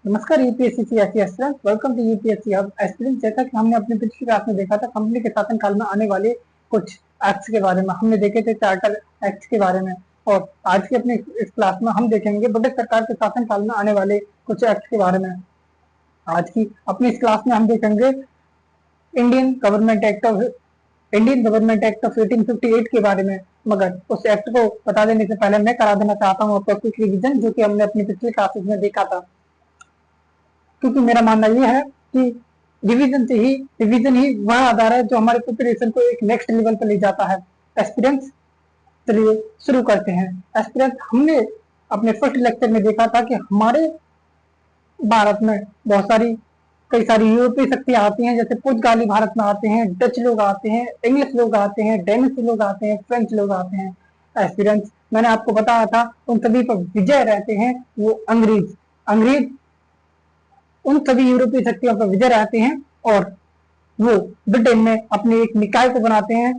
नमस्कार UPSC CIC aspirants, welcome to UPSC hub aspirants. जैसा कि हमने अपने पिछली क्लास में देखा था, कंपनी के शासनकाल में आने वाले कुछ एक्ट्स के बारे में हमने देखे थे, चार्टर एक्ट्स के बारे में। और आज की अपनी इस क्लास में हम देखेंगे ब्रिटिश सरकार के शासनकाल में आने वाले कुछ एक्ट के बारे में। आज की अपनी इस क्लास में हम देखेंगे इंडियन गवर्नमेंट एक्ट ऑफ 1858 के बारे में। मगर उस एक्ट को बता देने से पहले मैं करा देना चाहता हूँ आपका क्विक रिवीजन, जो कि हमने अपनी पिछली क्लासेस में देखा था। क्योंकि मेरा मानना यह है कि रिवीजन ही वह आधार है जो हमारे प्रिपरेशन को एक नेक्स्ट लेवल पर ले जाता है। एस्पिरेंट्स, चलिए शुरू करते हैं। एस्पिरेंट्स, हमने अपने फर्स्ट लेक्चर में देखा था कि हमारे भारत में कई सारी यूरोपीय शक्तियां आती हैं, जैसे पुर्तगाली भारत में आते हैं, डच लोग आते हैं, इंग्लिश लोग आते हैं, डेनिश लोग आते हैं, फ्रेंच लोग आते हैं। एस्पिरेंट्स, मैंने आपको बताया था उन सभी पर विजय रहते हैं वो अंग्रेज उन सभी यूरोपीय शक्तियों पर विजय रहते हैं और वो ब्रिटेन में अपने एक निकाय को बनाते हैं,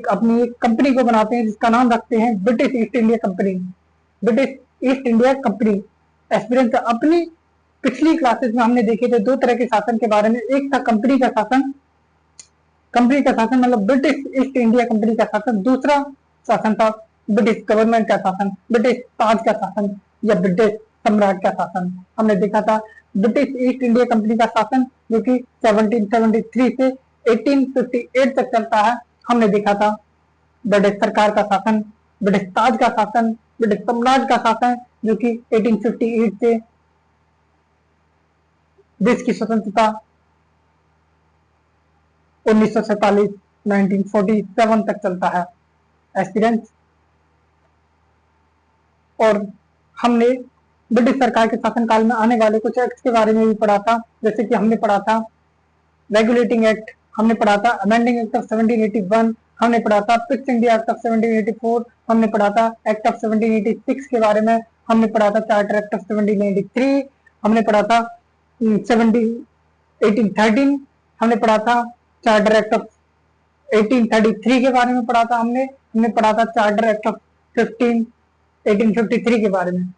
अपनी एक कंपनी को बनाते हैं जिसका नाम रखते हैं British east India company. British east India company. Experience, अपनी पिछली क्लासेस में हमने देखे थे दो तरह के शासन के बारे में। एक था कंपनी का शासन मतलब ब्रिटिश ईस्ट इंडिया कंपनी का शासन। दूसरा शासन था ब्रिटिश गवर्नमेंट का शासन, ब्रिटिश ताज का शासन या ब्रिटिश सम्राट का शासन। हमने देखा था ब्रिटिश ईस्ट इंडिया कंपनी का शासन, जो कि 1773 से 1858 तक चलता है। हमने देखा था ब्रिटिश सरकार का शासन, ब्रिटिश ताज का शासन, ब्रिटिश सम्राट का शासन, जो कि 1858 से देश की स्वतंत्रता 1947 1947 तक चलता है। एस्पिरेंट्स, और हमने ब्रिटिश सरकार के शासनकाल में आने वाले कुछ एक्ट के बारे में भी पढ़ा था, जैसे कि हमने पढ़ा था रेगुलेटिंग एक्ट, हमने पढ़ा था अमेंडिंग एक्ट ऑफ 1781, हमने पढ़ा था पिक्स इंडिया एक्ट ऑफ 1784, हमने पढ़ा था एक्ट ऑफ 1786 के बारे में, हमने पढ़ा था चार्टर एक्ट ऑफ 1793, हमने पढ़ा था 1813, हमने पढ़ा था चार्टर एक्ट ऑफ 1833 के बारे में पढ़ा था। हमने हमने पढ़ा था चार्टर एक्ट ऑफ 1853 के बारे में।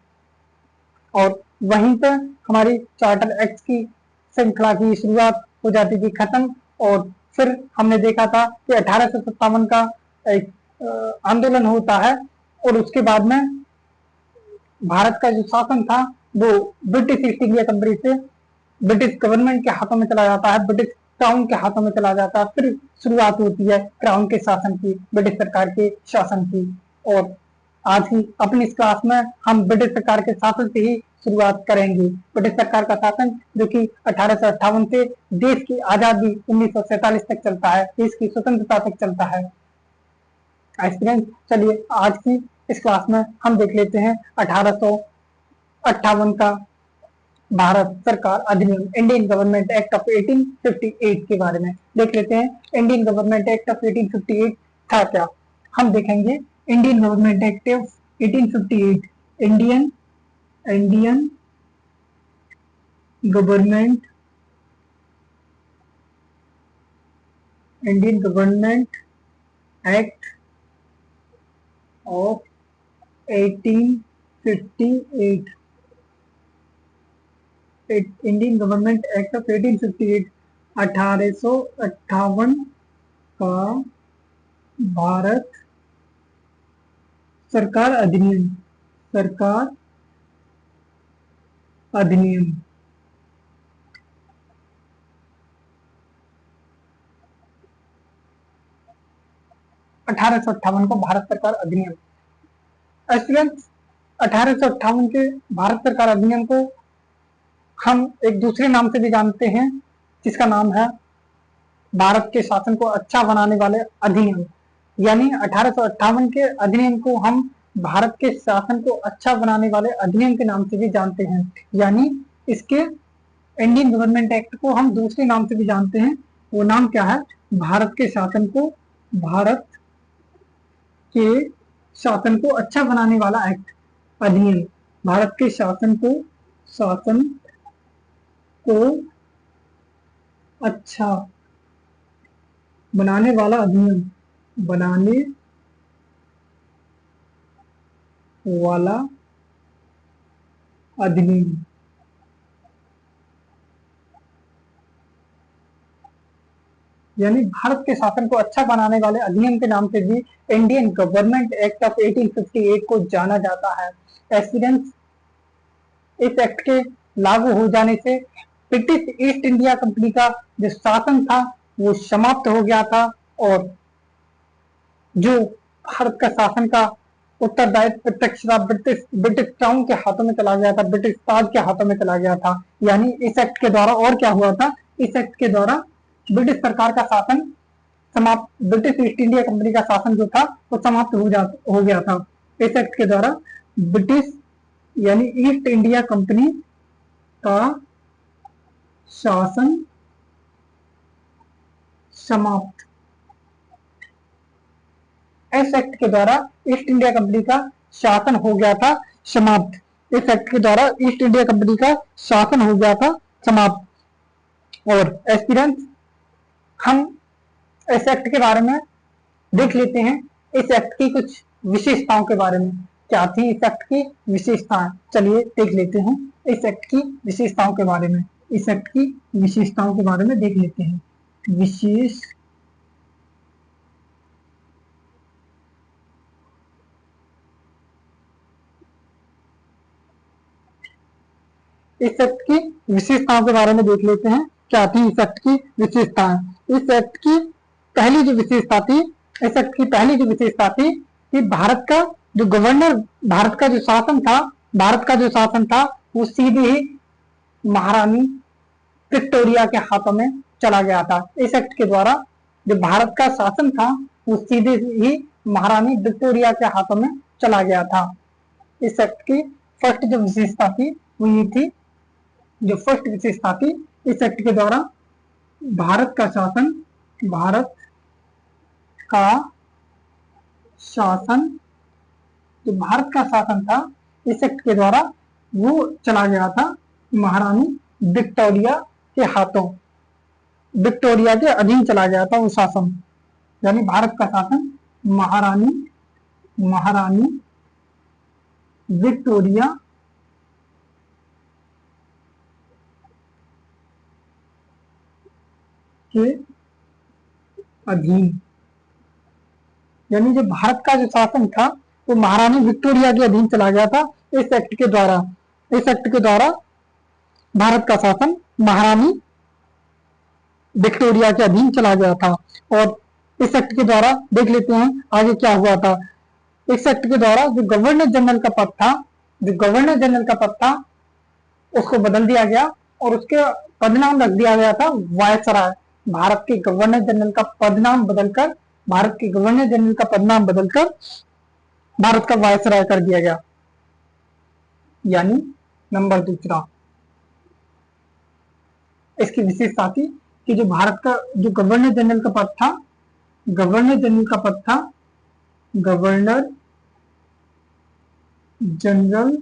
और वहीं पर हमारी चार्टर एक्ट की श्रृंखला की शुरुआत हो जाती थी खत्म। और फिर हमने देखा था कि 1857 का एक आंदोलन होता है और उसके बाद में भारत का जो शासन था वो ब्रिटिश ईस्ट इंडिया कंपनी से ब्रिटिश गवर्नमेंट के हाथों में चला जाता है, ब्रिटिश क्राउन के हाथों में चला जाता है। फिर शुरुआत होती है क्राउन के शासन की, ब्रिटिश सरकार के शासन की। और आज की अपनी इस क्लास में हम ब्रिटिश सरकार के शासन से ही शुरुआत करेंगे। ब्रिटिश सरकार का शासन जो कि 1858 से देश की आजादी 1947 तक चलता है, देश की स्वतंत्रता तक चलता है। स्टूडेंट, चलिए आज की इस क्लास में हम देख लेते हैं 1858 का भारत सरकार अधिनियम, इंडियन गवर्नमेंट एक्ट ऑफ 1858 के बारे में देख लेते हैं। इंडियन गवर्नमेंट एक्ट ऑफ 1858 था क्या, हम देखेंगे। Indian government act of 1858, Indian Indian government Indian government act of 1858, Indian government act of 1858, 1858 का भारत सरकार अधिनियम, सरकार अधिनियम 1858 को भारत सरकार अधिनियम। स्टूडेंट्स, 1858 के भारत सरकार अधिनियम को हम एक दूसरे नाम से भी जानते हैं, जिसका नाम है भारत के शासन को अच्छा बनाने वाले अधिनियम। यानी 1858 के अधिनियम को हम भारत के शासन को अच्छा बनाने वाले अधिनियम के नाम से भी जानते हैं। यानी इसके इंडियन गवर्नमेंट एक्ट को हम दूसरे नाम से भी जानते हैं। वो नाम क्या है? भारत के शासन को भारत के शासन को अच्छा बनाने वाला एक्ट, अधिनियम। भारत के शासन को अच्छा बनाने वाला अधिनियम, बनाने वाला अधिनियम। यानी भारत के शासन को अच्छा बनाने वाले अधिनियम के नाम से भी इंडियन गवर्नमेंट एक्ट ऑफ 1858 को जाना जाता है। एस्पिरेंस, इस एक्ट के लागू हो जाने से ब्रिटिश ईस्ट इंडिया कंपनी का जो शासन था वो समाप्त हो गया था, और जो भारत का शासन का उत्तरदायित्व प्रत्यक्ष ब्रिटिश ब्रिटिश क्राउन के हाथों में चला गया था, ब्रिटिश ताज के हाथों में चला गया था। यानी इस एक्ट के द्वारा और क्या हुआ था, इस एक्ट के द्वारा ब्रिटिश सरकार का शासन समाप्त, ब्रिटिश ईस्ट इंडिया कंपनी का शासन जो था वो समाप्त हो गया था। इस एक्ट के द्वारा ब्रिटिश यानी ईस्ट इंडिया कंपनी का शासन समाप्त। इस एक्ट के द्वारा ईस्ट इंडिया कंपनी का शासन हो गया था समाप्त। इस एक्ट के द्वारा ईस्ट इंडिया कंपनी का शासन हो गया था समाप्त। और एस्पिरेंट, हम इस एक्ट के बारे में देख लेते हैं, इस एक्ट की कुछ विशेषताओं के बारे में। क्या थी इस एक्ट की विशेषताएं, चलिए देख लेते हैं इस एक्ट की विशेषताओं के बारे में। इस एक्ट की विशेषताओं के बारे में देख लेते हैं। विशेष इस एक्ट की विशेषताओं के बारे में देख लेते हैं, क्या थी इस एक्ट की विशेषताएं। इस एक्ट की पहली जो विशेषता थी, इस एक्ट की पहली जो विशेषता थी कि भारत का जो गवर्नर, भारत का जो शासन था, भारत का जो शासन था वो सीधे ही महारानी विक्टोरिया के हाथों में चला गया था। इस एक्ट के द्वारा जो भारत का शासन था वो सीधे ही महारानी विक्टोरिया के हाथों में चला गया था। इस एक्ट की फर्स्ट जो विशेषता थी वो ये थी, जो फर्स्ट विशेषता थी, इस एक्ट के द्वारा भारत का शासन, भारत का शासन, जो भारत का शासन था इस एक्ट के द्वारा वो चला गया था महारानी विक्टोरिया के हाथों, विक्टोरिया के अधीन चला गया था वो शासन। यानी भारत का शासन महारानी विक्टोरिया के अधीन, यानी जो भारत का जो शासन था वो महारानी विक्टोरिया के अधीन चला गया था इस एक्ट के द्वारा। इस एक्ट के द्वारा भारत का शासन महारानी विक्टोरिया के अधीन चला गया था। और इस एक्ट के द्वारा देख लेते हैं आगे क्या हुआ था। इस एक्ट के द्वारा जो गवर्नर जनरल का पद था, जो गवर्नर जनरल का पद था उसको बदल दिया गया और उसके पदनाम रख दिया गया था वायसराय। भारत के गवर्नर जनरल का पदनाम बदलकर, भारत के गवर्नर जनरल का पदनाम बदलकर भारत का वायसराय कर दिया गया। यानी नंबर दूसरा इसकी विशेषता थी कि जो भारत का जो गवर्नर जनरल का पद था, गवर्नर जनरल का पद था, गवर्नर जनरल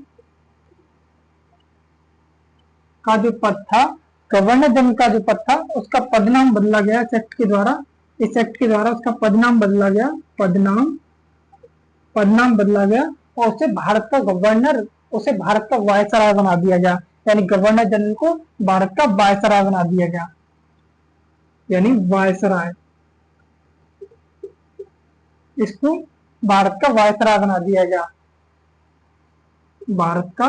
का जो पद था, गवर्नर जनरल का जो पद था उसका पदनाम बदला गया इस एक्ट के द्वारा। इस एक्ट के द्वारा उसका पदनाम बदला गया, पदनाम बदला गया और उसे भारत का गवर्नर, उसे भारत का वायसराय बना दिया गया। यानी गवर्नर जनरल को भारत का वायसराय बना दिया गया, यानी वायसराय, इसको भारत का वायसराय बना दिया गया, भारत का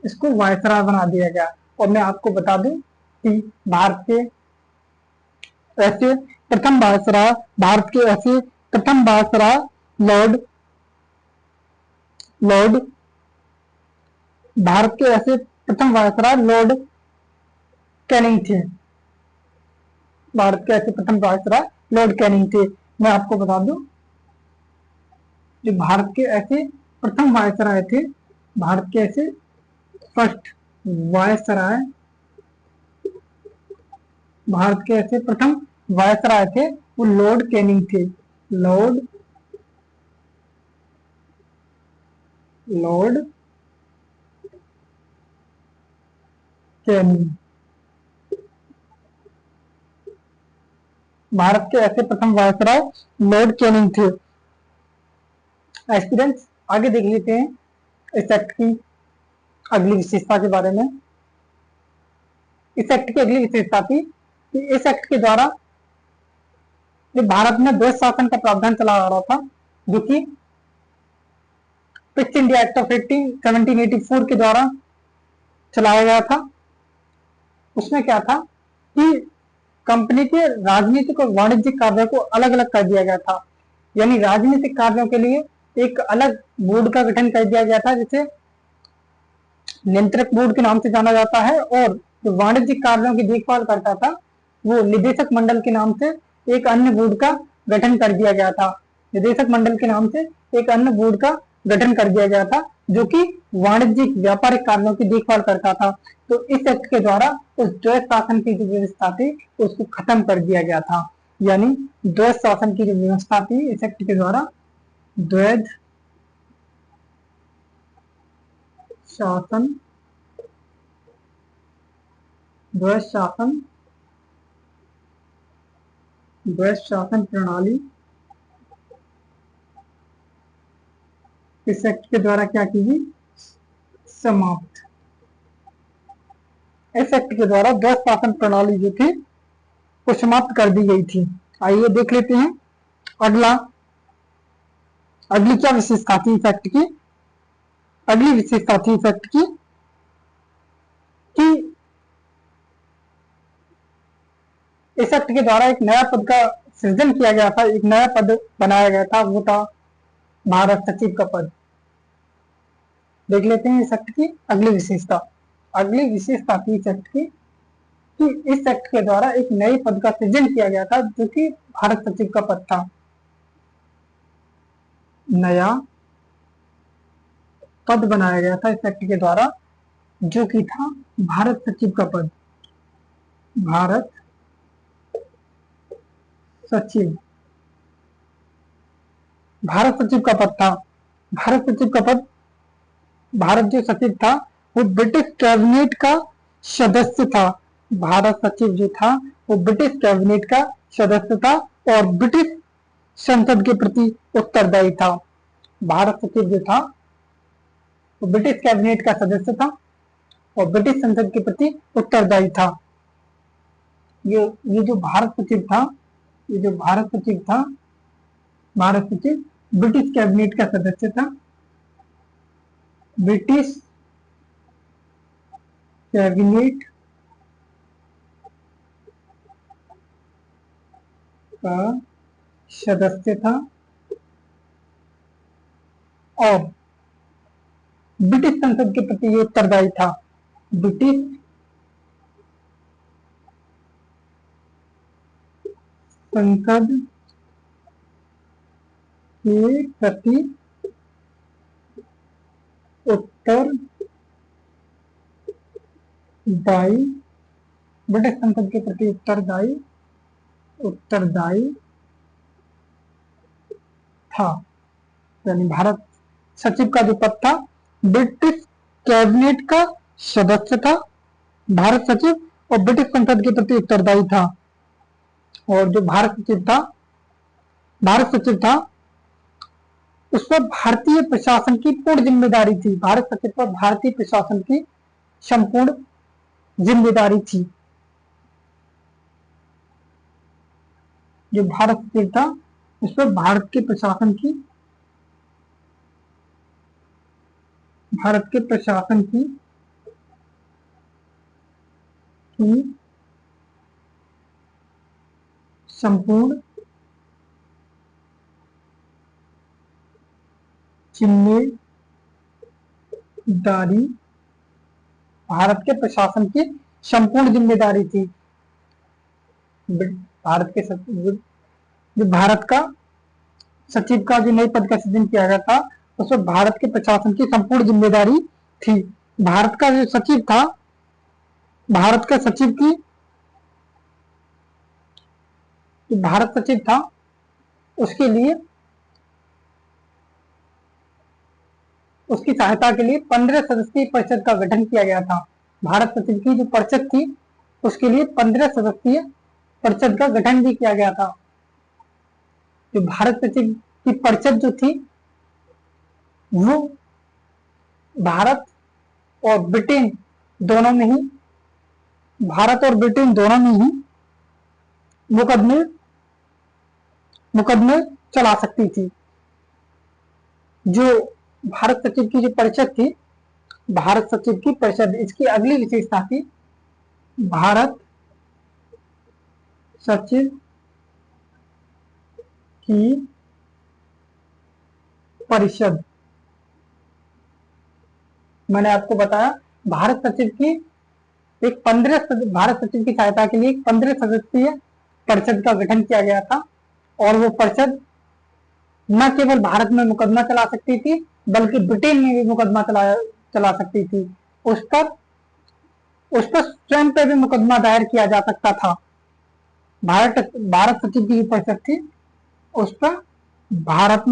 इसको वायसराय बना दिया गया। और मैं आपको बता दूं कि भारत के ऐसे प्रथम वायसराय, भारत के ऐसे प्रथम वायसराय लॉर्ड भारत के ऐसे प्रथम वायसराय लॉर्ड कैनिंग थे। भारत के ऐसे प्रथम वायसराय लॉर्ड कैनिंग थे। मैं आपको बता दूं जो भारत के ऐसे प्रथम वायसराय थे, भारत के ऐसे फर्स्ट वायसराय, भारत के ऐसे प्रथम वायसराय थे वो लॉर्ड कैनिंग थे। लॉर्ड कैनिंग भारत के ऐसे प्रथम वायसराय लॉर्ड कैनिंग थे। एस्पिरेंट्स, आगे देख लेते हैं इस एक्ट की अगली विशेषता के बारे में। इस एक्ट की अगली विशेषता थी कि इस एक्ट के द्वारा जो भारत में द्वैध शासन का प्रावधान चला आ रहा था, जो कि ईस्ट इंडिया एक्ट ऑफ 1784 के द्वारा चलाया गया था। उसमें क्या था कि कंपनी के राजनीतिक और वाणिज्यिक कार्यों को अलग अलग कर दिया गया था। यानी राजनीतिक कार्यों के लिए एक अलग बोर्ड का गठन कर दिया गया था, जिसे नियंत्रक बोर्ड के नाम से जाना जाता है, और जो वाणिज्यिक कार्यों की देखभाल करता था वो निदेशक मंडल के नाम से एक अन्य बोर्ड का गठन कर दिया गया था। निदेशक मंडल के नाम से एक अन्य बोर्ड का गठन कर दिया गया था, जो कि वाणिज्यिक व्यापारिक कार्यों की देखभाल करता था। तो इस एक्ट के द्वारा उस द्वैध शासन की जो व्यवस्था थी उसको खत्म कर दिया गया था। यानी द्वैध शासन की जो व्यवस्था थी इस एक्ट के द्वारा द्वैध शासन द्वैध शासन द्वैध शासन प्रणाली इस एक्ट के द्वारा क्या की गई? समाप्त। इस एक्ट के द्वारा द्वैध शासन प्रणाली जो थी वो समाप्त कर दी गई थी। आइए देख लेते हैं अगली क्या विशेषता थी इस एक्ट की। अगली विशेषता थी इस एक्ट की कि इस एक्ट के द्वारा एक नया पद का सृजन किया गया था, एक नया पद बनाया गया था, वो था भारत सचिव का पद। देख लेते हैं इस एक्ट की अगली विशेषता। अगली विशेषता थी इस एक्ट की कि इस एक्ट के द्वारा एक नए पद का सृजन किया गया था, जो कि भारत सचिव का पद था। नया पद बनाया गया था इस एक्ट के द्वारा, जो कि था भारत सचिव का पद। भारत सचिव भारत सचिव का पद था। भारत सचिव का पद, भारत जो सचिव था वो ब्रिटिश कैबिनेट का सदस्य था। भारत सचिव जो था वो ब्रिटिश कैबिनेट का सदस्य था और ब्रिटिश संसद के प्रति उत्तरदायी था। भारत सचिव जो था वो ब्रिटिश कैबिनेट का सदस्य था और ब्रिटिश संसद के प्रति उत्तरदायी था। ये जो भारत सचिव था, ये जो भारत सचिव था, भारत सचिव ब्रिटिश कैबिनेट का सदस्य था। ब्रिटिश कैबिनेट का सदस्य था और ब्रिटिश संसद के प्रति ये उत्तरदायी था। ब्रिटिश संसद के प्रति उत्तरदायी, ब्रिटिश संसद के प्रति उत्तरदायी था। यानी भारत सचिव का जो पद था ब्रिटिश कैबिनेट का सदस्य था, भारत सचिव, और ब्रिटिश संसद के प्रति उत्तरदायी था। और जो भारत सचिव था उस पर भारतीय प्रशासन की पूर्ण जिम्मेदारी थी। भारत सचिव पर भारतीय प्रशासन की संपूर्ण जिम्मेदारी थी। जो भारत सचिव था उस पर भारत के प्रशासन की संपूर्ण जिम्मेदारी, भारत के प्रशासन की संपूर्ण जिम्मेदारी थी। भारत के जो भारत का सचिव का जो नए पद का सृजन किया गया था उसमें भारत के प्रशासन की संपूर्ण जिम्मेदारी थी। भारत का जो सचिव था, भारत का सचिव की जो भारत सचिव था उसके लिए, उसकी सहायता के लिए 15 सदस्यीय परिषद का गठन किया गया था। भारत सचिव की जो परिषद थी उसके लिए 15 सदस्यीय परिषद का गठन भी किया गया था। जो भारत सचिव की परिषद जो थी वो भारत और ब्रिटेन दोनों में ही मुकदमे मुकदमे चला सकती थी। जो भारत सचिव की जो परिषद थी, भारत सचिव की परिषद, इसकी अगली विशेषता थी भारत सचिव की परिषद। मैंने आपको बताया भारत सचिव की एक 15 भारत सचिव की सहायता के लिए एक 15 सदस्यीय परिषद का गठन किया गया था, और वो परिषद न केवल भारत में मुकदमा चला सकती थी बल्कि ब्रिटेन में भी मुकदमा चला सकती थी। उस पर स्वयं पर भी मुकदमा दायर किया जा सकता था। भारत सचिव की परिषद थी, उस पर भारत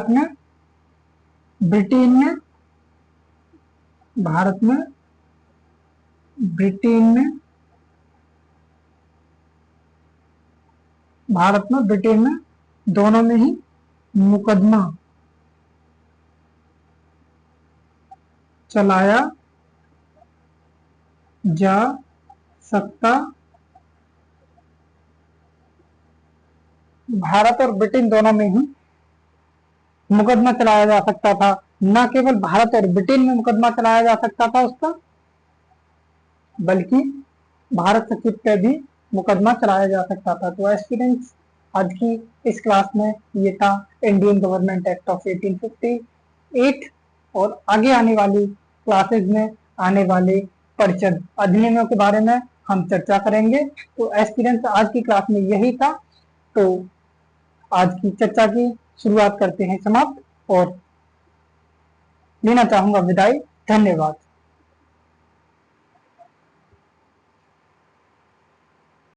में ब्रिटेन में ब्रिटेन में दोनों में ही मुकदमा चलाया जा सकता, भारत और ब्रिटेन दोनों में ही मुकदमा चलाया जा सकता था। न केवल भारत और ब्रिटेन में मुकदमा चलाया जा सकता था उसका, बल्कि भारत सचिव पे भी मुकदमा चलाया जा सकता था। तो एस्पिरेंट्स, आज की इस क्लास में ये था इंडियन गवर्नमेंट एक्ट ऑफ 1858, और आगे आने वाली क्लासेस में आने वाले परिषद अधिनियमों के बारे में हम चर्चा करेंगे। तो एस्पिरेंट्स, आज की क्लास में यही था। तो आज की चर्चा की शुरुआत करते हैं समाप्त, और लेना चाहूंगा विदाई। धन्यवाद।